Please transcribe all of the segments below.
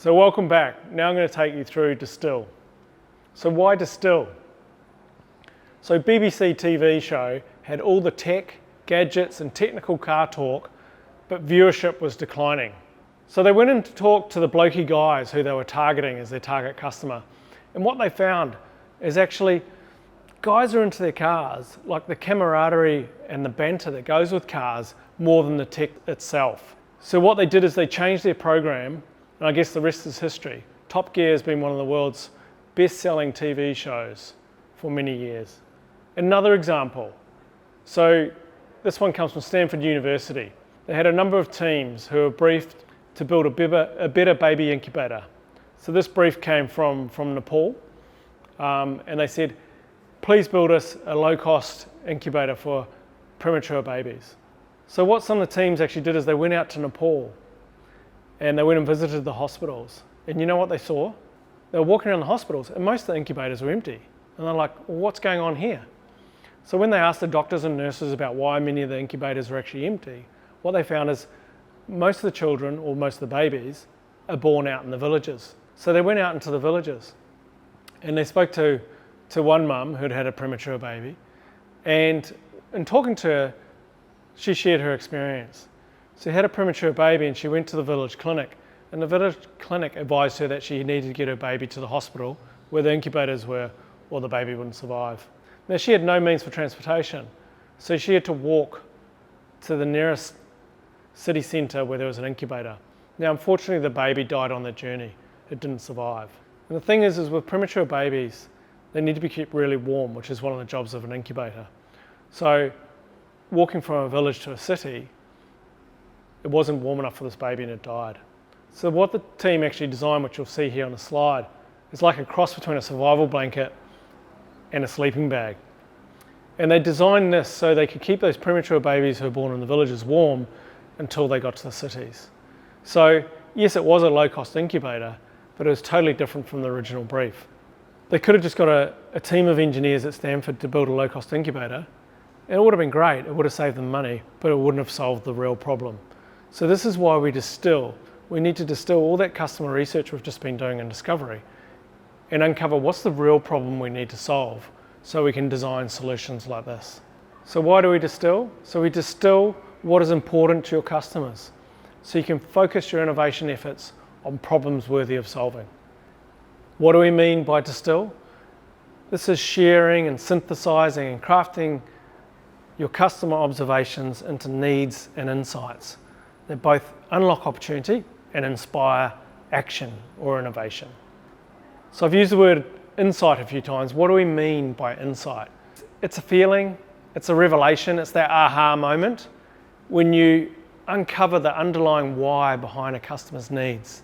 So welcome back. Now I'm going to take you through Distil. So why Distil? So BBC TV show had all the tech, gadgets and technical car talk, but viewership was declining. So they went in to talk to the blokey guys who they were targeting as their target customer. And what they found is actually guys are into their cars, like the camaraderie and the banter that goes with cars more than the tech itself. So what they did is they changed their program, and I guess the rest is history. Top Gear has been one of the world's best-selling TV shows for many years. Another example. So this one comes from Stanford University. They had a number of teams who were briefed to build a better baby incubator. So this brief came from Nepal, and they said, please build us a low-cost incubator for premature babies. So what some of the teams actually did is they went out to Nepal and they went and visited the hospitals. And you know what they saw? They were walking around the hospitals and most of the incubators were empty. And they're like, well, what's going on here? So when they asked the doctors and nurses about why many of the incubators were actually empty, what they found is most of the children, or most of the babies, are born out in the villages. So they went out into the villages and they spoke to one mum who'd had a premature baby, and in talking to her, she shared her experience. She had a premature baby and she went to the village clinic, and the village clinic advised her that she needed to get her baby to the hospital where the incubators were, or the baby wouldn't survive. Now she had no means for transportation, so she had to walk to the nearest city centre where there was an incubator. Now unfortunately the baby died on the journey. It didn't survive. And the thing is with premature babies, they need to be kept really warm, which is one of the jobs of an incubator. So walking from a village to a city, it wasn't warm enough for this baby and it died. So what the team actually designed, which you'll see here on the slide, is like a cross between a survival blanket and a sleeping bag. And they designed this so they could keep those premature babies who were born in the villages warm until they got to the cities. So yes, it was a low-cost incubator, but it was totally different from the original brief. They could have just got a team of engineers at Stanford to build a low-cost incubator, and it would have been great. It would have saved them money, but it wouldn't have solved the real problem. So this is why we distill. We need to distill all that customer research we've just been doing in discovery and uncover what's the real problem we need to solve so we can design solutions like this. So why do we distill? So we distill what is important to your customers so you can focus your innovation efforts on problems worthy of solving. What do we mean by distill? This is sharing and synthesizing and crafting your customer observations into needs and insights that both unlock opportunity and inspire action or innovation. So I've used the word insight a few times. What do we mean by insight? It's a feeling, it's a revelation, it's that aha moment when you uncover the underlying why behind a customer's needs,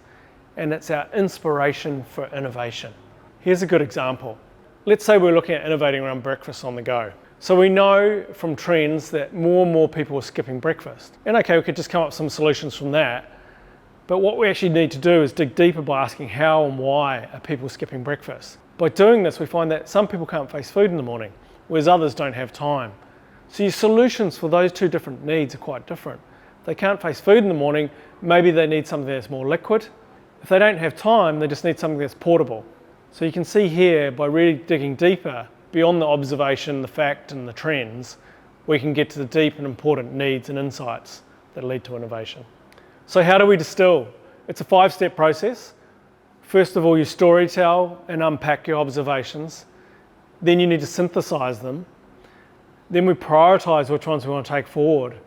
and it's our inspiration for innovation. Here's a good example. Let's say we're looking at innovating around breakfast on the go. So we know from trends that more and more people are skipping breakfast. And okay, we could just come up with some solutions from that. But what we actually need to do is dig deeper by asking how and why are people skipping breakfast. By doing this, we find that some people can't face food in the morning, whereas others don't have time. So your solutions for those two different needs are quite different. If they can't face food in the morning, maybe they need something that's more liquid. If they don't have time, they just need something that's portable. So you can see here, by really digging deeper, beyond the observation, the fact and the trends, we can get to the deep and important needs and insights that lead to innovation. So how do we distill? It's a 5-step process. First of all, you storytell and unpack your observations. Then you need to synthesize them. Then we prioritize which ones we want to take forward.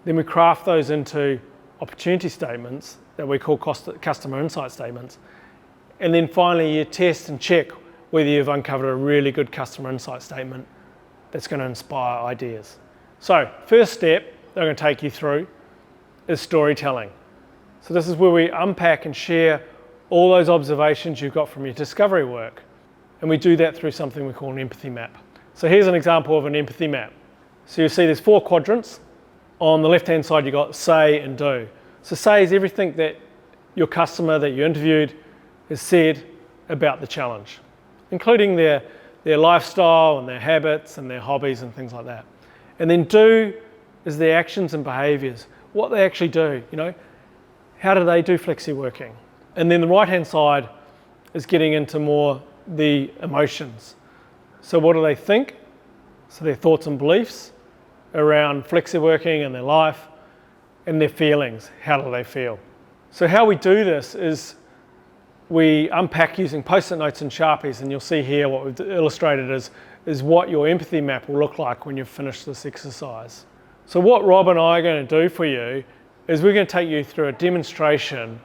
Then we craft those into opportunity statements that we call customer insight statements. And then finally, you test and check whether you've uncovered a really good customer insight statement that's going to inspire ideas. So first step that I'm going to take you through is storytelling. So this is where we unpack and share all those observations you've got from your discovery work. And we do that through something we call an empathy map. So here's an example of an empathy map. So you see there's 4 quadrants. On the left-hand side, you've got say and do. So say is everything that your customer that you interviewed has said about the challenge, including their lifestyle and their habits and their hobbies and things like that. And then do is their actions and behaviours, what they actually do. How do they do flexi working? And then the right-hand side is getting into more the emotions. So what do they think? So their thoughts and beliefs around flexi-working and their life, and their feelings. How do they feel? So how we do this is we unpack using Post-it notes and Sharpies, and you'll see here what we've illustrated is what your empathy map will look like when you've finished this exercise. So what Rob and I are going to do for you is we're going to take you through a demonstration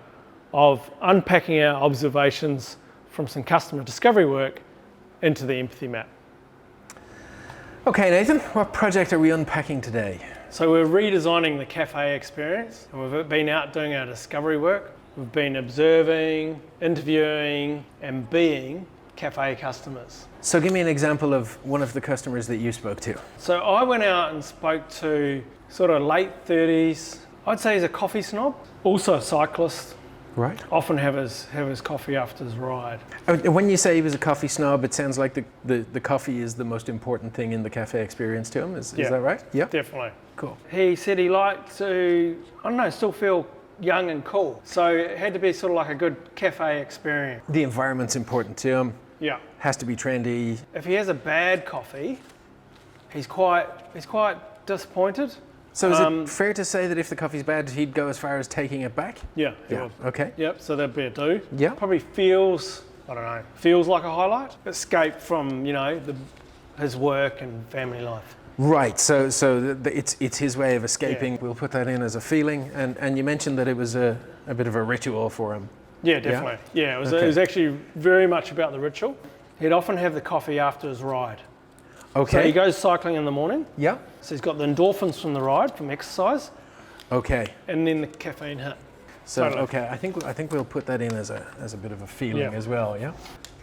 of unpacking our observations from some customer discovery work into the empathy map. Okay, Nathan, what project are we unpacking today? So we're redesigning the cafe experience, and we've been out doing our discovery work. We've been observing, interviewing, and being cafe customers. So give me an example of one of the customers that you spoke to. So I went out and spoke to sort of late 30s. I'd say he's a coffee snob, also a cyclist. Right. Often have his coffee after his ride. When you say he was a coffee snob, it sounds like the coffee is the most important thing in the cafe experience to him. Is that right? Yeah, definitely. Cool. He said he liked to, I don't know, still feel young and cool. So it had to be sort of like a good cafe experience. The environment's important to him. Yeah. Has to be trendy. If he has a bad coffee, he's quite disappointed. So is it fair to say that if the coffee's bad, he'd go as far as taking it back? Yeah. Okay. Yep, so that'd be a do. Yeah. Probably feels like a highlight. Escape from, his work and family life. Right, so it's his way of escaping. Yeah. We'll put that in as a feeling. And you mentioned that it was a bit of a ritual for him. Yeah, definitely. Yeah, it was actually very much about the ritual. He'd often have the coffee after his ride. Okay. So he goes cycling in the morning. Yeah. So he's got the endorphins from the ride, from exercise. Okay. And then the caffeine hit. So totally. Okay, I think we'll put that in as a bit of a feeling as well. Yeah.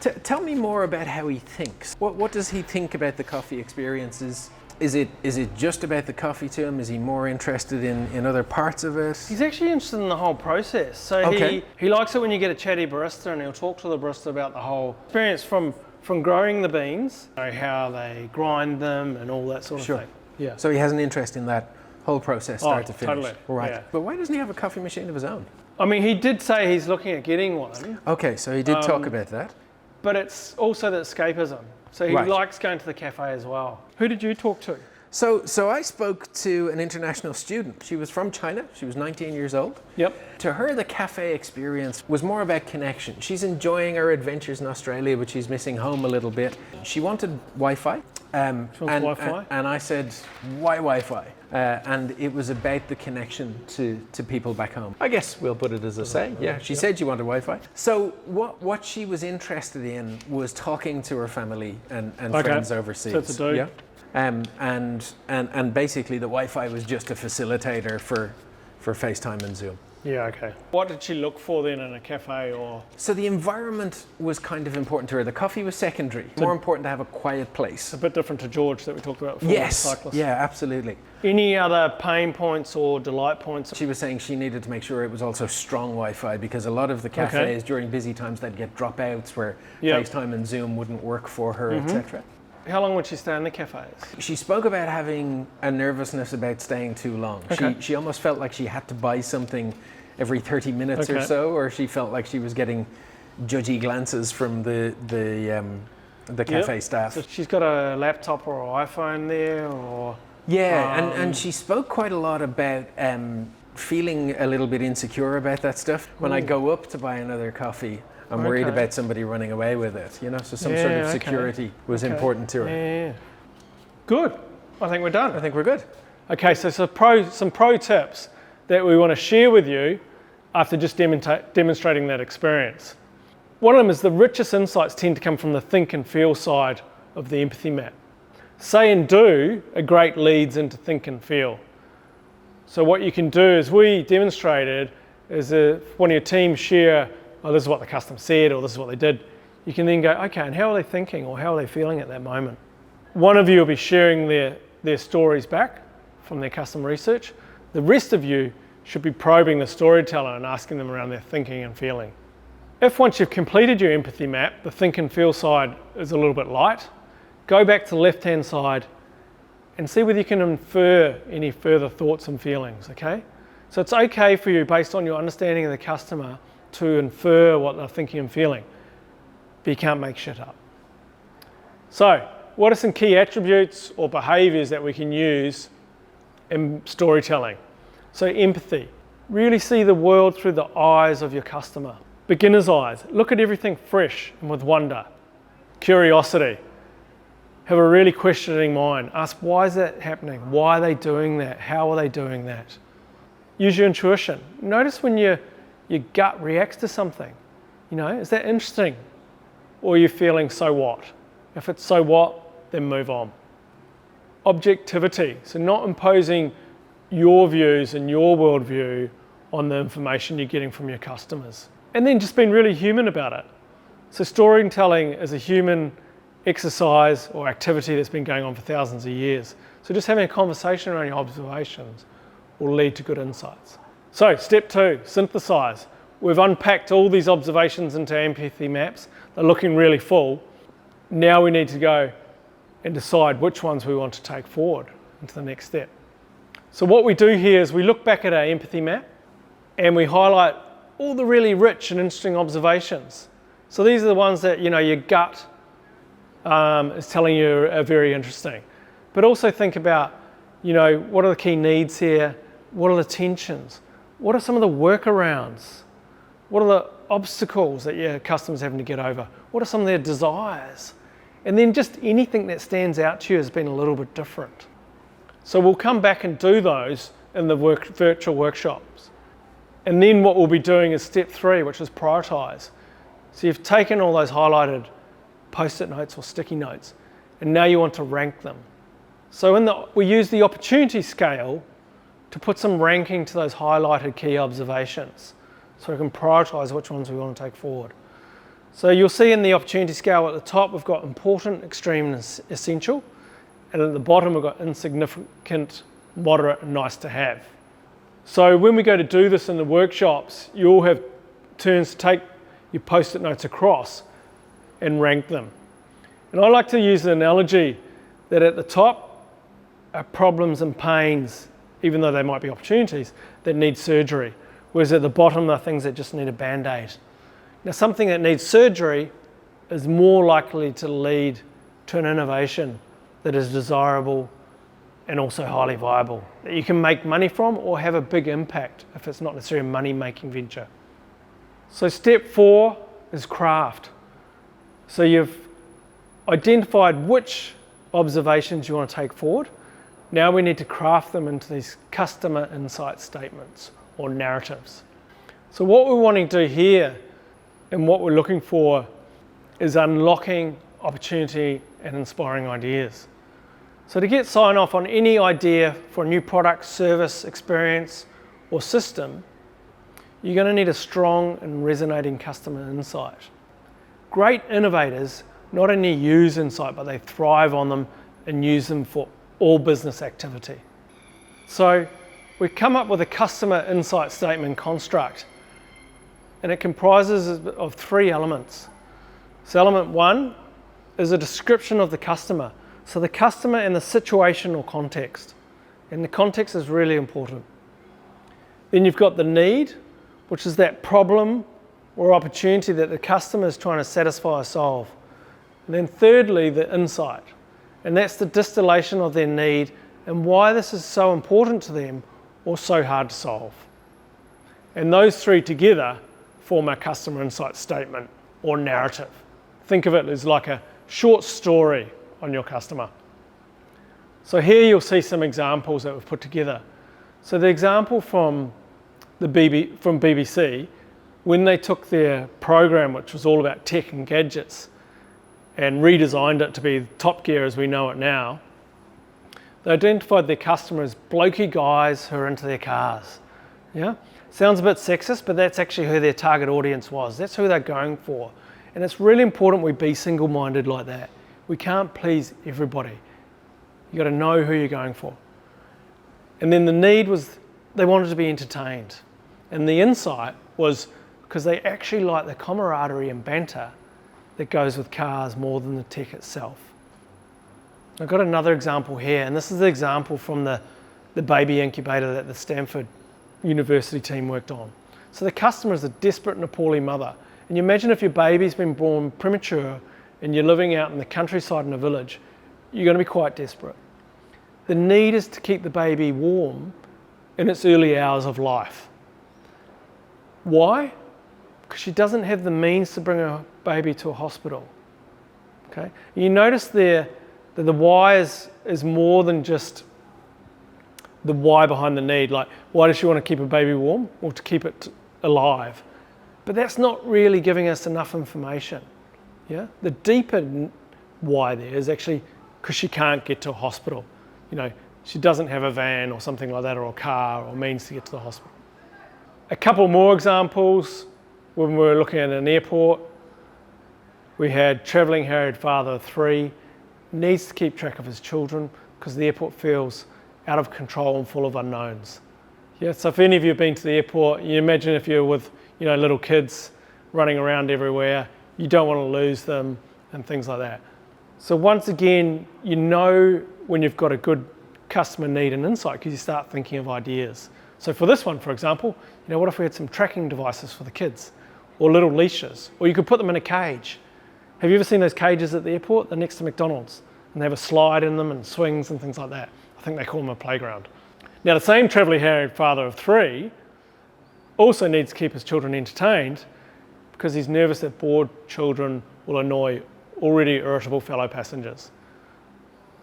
Tell me more about how he thinks. What does he think about the coffee experiences? Is it just about the coffee to him? Is he more interested in other parts of it? He's actually interested in the whole process. So he likes it when you get a chatty barista, and he'll talk to the barista about the whole experience from growing the beans, how they grind them and all that sort of thing. Yeah. So he has an interest in that whole process, start to finish. Totally. Right. Yeah. But why doesn't he have a coffee machine of his own? I mean, he did say he's looking at getting one. Okay, so he did talk about that. But it's also the escapism. So he likes going to the cafe as well. Who did you talk to? So I spoke to an international student. She was from China. She was 19 years old. Yep. To her, the cafe experience was more about connection. She's enjoying her adventures in Australia, but she's missing home a little bit. She wanted Wi-Fi. Wi-Fi? And I said, why Wi-Fi? And it was about the connection to people back home. I guess we'll put it as a say. Yeah, she said she wanted Wi-Fi. So what she was interested in was talking to her family and friends overseas. So it's a do. Yeah. And basically the Wi-Fi was just a facilitator for FaceTime and Zoom. Yeah, okay. What did she look for then in a cafe or? So the environment was kind of important to her. The coffee was secondary. More important to have a quiet place. A bit different to George that we talked about before. Yes, Cyclist. yeah, absolutely. Any other pain points or delight points? She was saying she needed to make sure it was also strong Wi-Fi because a lot of the cafes during busy times they'd get dropouts where FaceTime and Zoom wouldn't work for her, etc. How long would she stay in the cafes? She spoke about having a nervousness about staying too long. Okay. She almost felt like she had to buy something every 30 minutes or so, or she felt like she was getting judgy glances from the cafe staff. So she's got a laptop or an iPhone there, or? Yeah, and she spoke quite a lot about feeling a little bit insecure about that stuff. When I go up to buy another coffee, I'm worried about somebody running away with it, so some sort of security was important to her. Yeah. Good. I think we're done. I think we're good. Okay, so some pro tips that we want to share with you after just demonstrating that experience. One of them is the richest insights tend to come from the think and feel side of the empathy map. Say and do are great leads into think and feel. So what you can do, as we demonstrated, is if one of your team share, oh, this is what the customer said, or this is what they did, you can then go, okay, and how are they thinking, or how are they feeling at that moment? One of you will be sharing their stories back from their customer research. The rest of you should be probing the storyteller and asking them around their thinking and feeling. If once you've completed your empathy map, the think and feel side is a little bit light, go back to the left-hand side and see whether you can infer any further thoughts and feelings, okay? So it's okay for you, based on your understanding of the customer, to infer what they're thinking and feeling, but you can't make shit up. So, what are some key attributes or behaviors that we can use in storytelling? So, empathy. Really see the world through the eyes of your customer. Beginner's eyes. Look at everything fresh and with wonder. Curiosity. Have a really questioning mind. Ask, why is that happening? Why are they doing that? How are they doing that? Use your intuition. Notice when your gut reacts to something. Is that interesting? Or are you feeling so what? If it's so what, then move on. Objectivity. So not imposing your views and your worldview on the information you're getting from your customers. And then just being really human about it. So storytelling is a human exercise or activity that's been going on for thousands of years. So just having a conversation around your observations will lead to good insights. So step 2, synthesize. We've unpacked all these observations into empathy maps. They're looking really full. Now we need to go and decide which ones we want to take forward into the next step. So what we do here is we look back at our empathy map and we highlight all the really rich and interesting observations. So these are the ones that your gut is telling you are very interesting. But also think about, what are the key needs here? What are the tensions? What are some of the workarounds? What are the obstacles that your customers are having to get over? What are some of their desires? And then just anything that stands out to you has been a little bit different. So we'll come back and do those in the virtual workshops. And then what we'll be doing is step 3, which is prioritize. So you've taken all those highlighted post-it notes or sticky notes, and now you want to rank them. So we use the opportunity scale to put some ranking to those highlighted key observations, so we can prioritize which ones we want to take forward. So you'll see in the opportunity scale at the top, we've got important, extreme, and essential. And at the bottom, we've got insignificant, moderate, and nice to have. So when we go to do this in the workshops, you'll have turns to take your post-it notes across and rank them. And I like to use the analogy that at the top are problems and pains, even though they might be opportunities, that need surgery. Whereas at the bottom are things that just need a band-aid. Now, something that needs surgery is more likely to lead to an innovation that is desirable and also highly viable, that you can make money from or have a big impact if it's not necessarily a money-making venture. So step 4 is craft. So you've identified which observations you want to take forward. Now we need to craft them into these customer insight statements or narratives. So what we're wanting to do here and what we're looking for is unlocking opportunity and inspiring ideas. So to get sign off on any idea for a new product, service, experience, or system, you're going to need a strong and resonating customer insight. Great innovators not only use insight, but they thrive on them and use them for all business activity. So we come up with a customer insight statement construct, and it comprises of 3 elements. So element 1 is a description of the customer. So the customer and the situation or context. And the context is really important. Then you've got the need, which is that problem or opportunity that the customer is trying to satisfy or solve. And then thirdly, the insight. And that's the distillation of their need and why this is so important to them or so hard to solve. And those 3 together form a customer insight statement or narrative. Think of it as like a short story on your customer. So here you'll see some examples that we've put together. So the example from BBC, when they took their program, which was all about tech and gadgets, and redesigned it to be Top Gear as we know it now, they identified their customers as blokey guys who are into their cars. Yeah? Sounds a bit sexist, but that's actually who their target audience was. That's who they're going for. And it's really important we be single-minded like that. We can't please everybody. You got to know who you're going for. And then the need was they wanted to be entertained. And the insight was because they actually like the camaraderie and banter that goes with cars more than the tech itself. I've got another example here, and this is the example from the baby incubator that the Stanford University team worked on. So the customer is a desperate and a poorly mother. And you imagine if your baby's been born premature and you're living out in the countryside in a village, you're going to be quite desperate. The need is to keep the baby warm in its early hours of life. Why? Because she doesn't have the means to bring her baby to a hospital. Okay? You notice there that the why is more than just the why behind the need. Like, why does she want to keep her baby warm? Or to keep it alive? But that's not really giving us enough information. Yeah? The deeper why there is actually because she can't get to a hospital. You know, she doesn't have a van or something like that, or a car or means to get to the hospital. A couple more examples. When we were looking at an airport, we had travelling harried father of 3, needs to keep track of his children because the airport feels out of control and full of unknowns. Yeah, so if any of you have been to the airport, you imagine if you're with, you know, little kids running around everywhere, you don't want to lose them and things like that. So once again, you know when you've got a good customer need and insight because you start thinking of ideas. So for this one, for example, you know, what if we had some tracking devices for the kids, or little leashes, or you could put them in a cage. Have you ever seen those cages at the airport? They're next to McDonald's, and they have a slide in them and swings and things like that. I think they call them a playground. Now, the same travelling harried father of 3 also needs to keep his children entertained because he's nervous that bored children will annoy already irritable fellow passengers.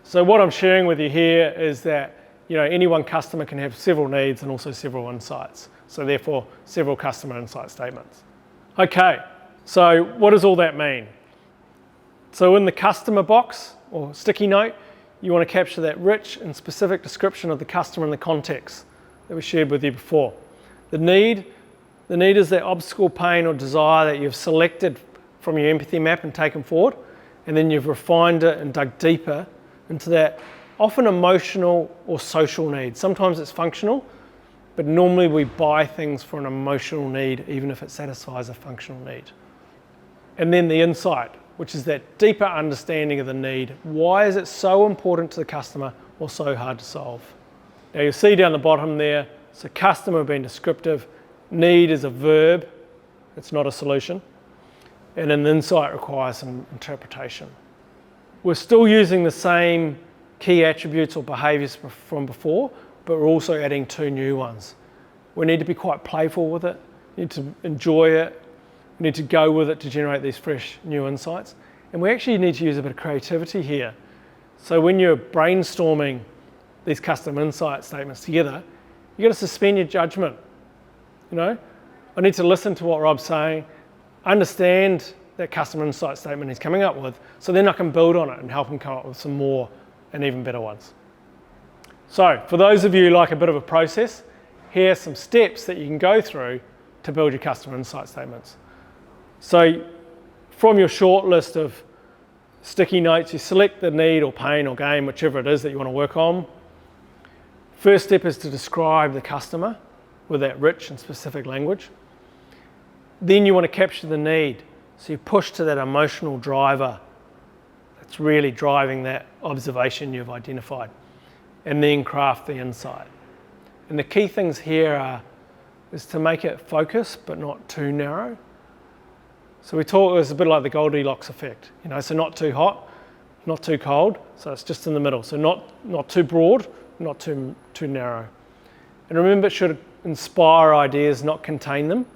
So what I'm sharing with you here is that, you know, any one customer can have several needs and also several insights. So therefore, several customer insight statements. Okay, so what does all that mean? So in the customer box or sticky note, you want to capture that rich and specific description of the customer and the context that we shared with you before. The need is that obstacle, pain or desire that you've selected from your empathy map and taken forward, and then you've refined it and dug deeper into that often emotional or social need. Sometimes it's functional, but normally we buy things for an emotional need, even if it satisfies a functional need. And then the insight, which is that deeper understanding of the need. Why is it so important to the customer or so hard to solve? Now you'll see down the bottom there, so customer being descriptive, need is a verb, it's not a solution, and an insight requires some interpretation. We're still using the same key attributes or behaviours from before, but we're also adding 2 new ones. We need to be quite playful with it, we need to enjoy it, we need to go with it to generate these fresh new insights. And we actually need to use a bit of creativity here. So when you're brainstorming these custom insight statements together, you've got to suspend your judgment. You know, I need to listen to what Rob's saying, understand that customer insight statement he's coming up with, so then I can build on it and help him come up with some more and even better ones. So for those of you who like a bit of a process, here are some steps that you can go through to build your customer insight statements. So from your short list of sticky notes, you select the need or pain or gain, whichever it is that you want to work on. First step is to describe the customer with that rich and specific language. Then you want to capture the need. So you push to that emotional driver that's really driving that observation you've identified. And then craft the insight. And the key things here is to make it focused but not too narrow. So it's a bit like the Goldilocks effect, you know, so not too hot, not too cold, so it's just in the middle. So not too broad, not too narrow. And remember, it should inspire ideas, not contain them.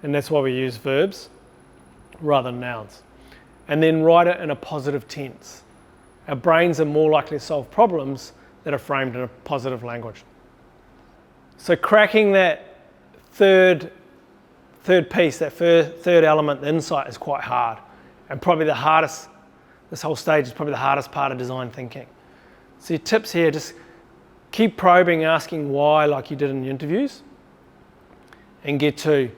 And that's why we use verbs rather than nouns. And then write it in a positive tense. Our brains are more likely to solve problems that are framed in a positive language. So cracking that third piece, that third element, the insight, is quite hard. And probably the hardest, this whole stage is probably the hardest part of design thinking. So your tips here, just keep probing, asking why like you did in the interviews. And get to,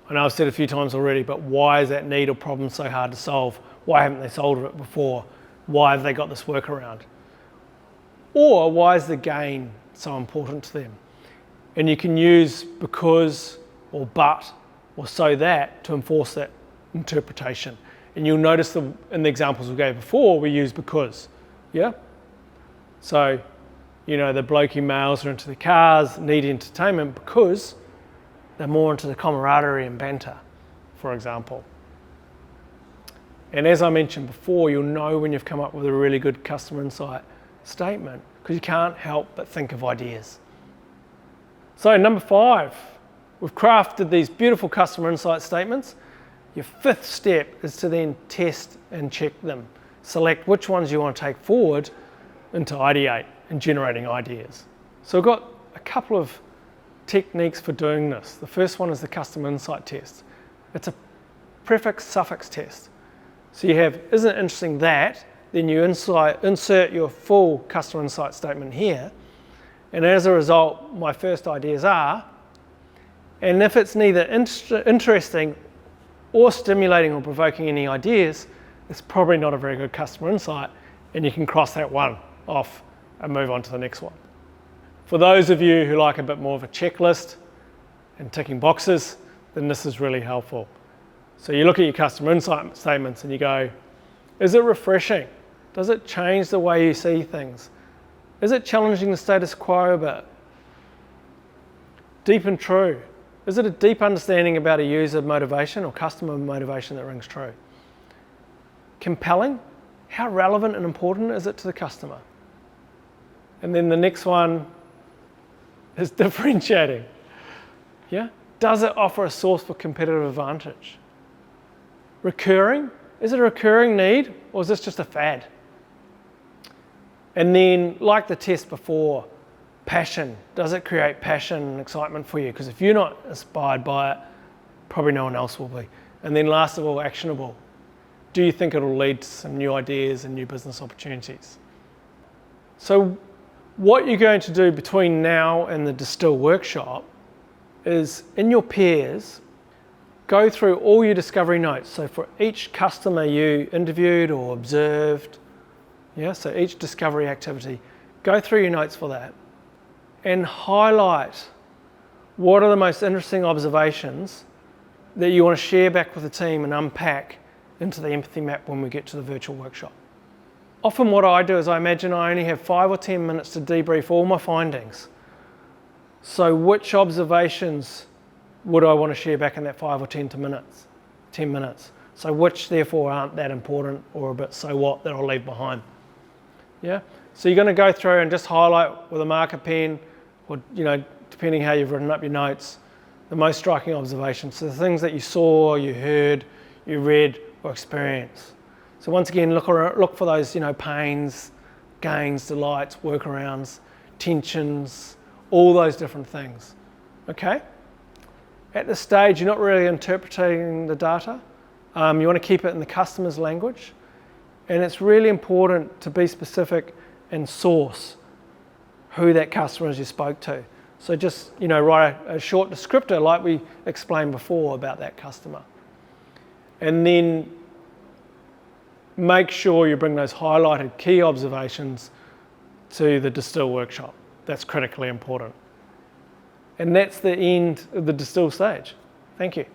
I know I've said a few times already, but why is that need or problem so hard to solve? Why haven't they solved it before? Why have they got this workaround? Or why is the gain so important to them? And you can use because or but or so that to enforce that interpretation. And you'll notice in the examples we gave before, we use because, yeah? So, you know, the bloke emails her into the cars, need entertainment because They're more into the camaraderie and banter, for example. And as I mentioned before, you'll know when you've come up with a really good customer insight statement because you can't help but think of ideas. So number 5, we've crafted these beautiful customer insight statements. Your 5th step is to then test and check them. Select which ones you want to take forward into ideate and generating ideas. So we've got a couple of techniques for doing this. The first one is the customer insight test. It's a prefix-suffix test. So you have, isn't it interesting that, then you insert your full customer insight statement here, and as a result, my first ideas are, and if it's neither interesting or stimulating or provoking any ideas, it's probably not a very good customer insight, and you can cross that one off and move on to the next one. For those of you who like a bit more of a checklist and ticking boxes, then this is really helpful. So you look at your customer insight statements and you go, is it refreshing? Does it change the way you see things? Is it challenging the status quo a bit? Deep and true. Is it a deep understanding about a user motivation or customer motivation that rings true? Compelling. How relevant and important is it to the customer? And then the next one is differentiating. Yeah? Does it offer a source for competitive advantage? Recurring. Is it a recurring need or is this just a fad? And then, like the test before, passion. Does it create passion and excitement for you? Because if you're not inspired by it, probably no one else will be. And then last of all, actionable. Do you think it'll lead to some new ideas and new business opportunities? So what you're going to do between now and the Distil workshop is, in your pairs, go through all your discovery notes. So for each customer you interviewed or observed, yeah, so each discovery activity, go through your notes for that and highlight what are the most interesting observations that you want to share back with the team and unpack into the empathy map when we get to the virtual workshop. Often what I do is I imagine I only have 5 or 10 minutes to debrief all my findings. So which observations would I want to share back in that 5 or 10 minutes? So which therefore aren't that important or a bit so what that I'll leave behind. Yeah? So you're going to go through and just highlight with a marker pen, or depending how you've written up your notes, the most striking observations. So the things that you saw, you heard, you read, or experienced. So once again, look for those, pains, gains, delights, workarounds, tensions, all those different things. Okay? At this stage, you're not really interpreting the data. You want to keep it in the customer's language. And it's really important to be specific and source who that customer is you spoke to. So just, write a short descriptor like we explained before about that customer. And then make sure you bring those highlighted key observations to the Distil workshop. That's critically important. And that's the end of the Distil stage. Thank you.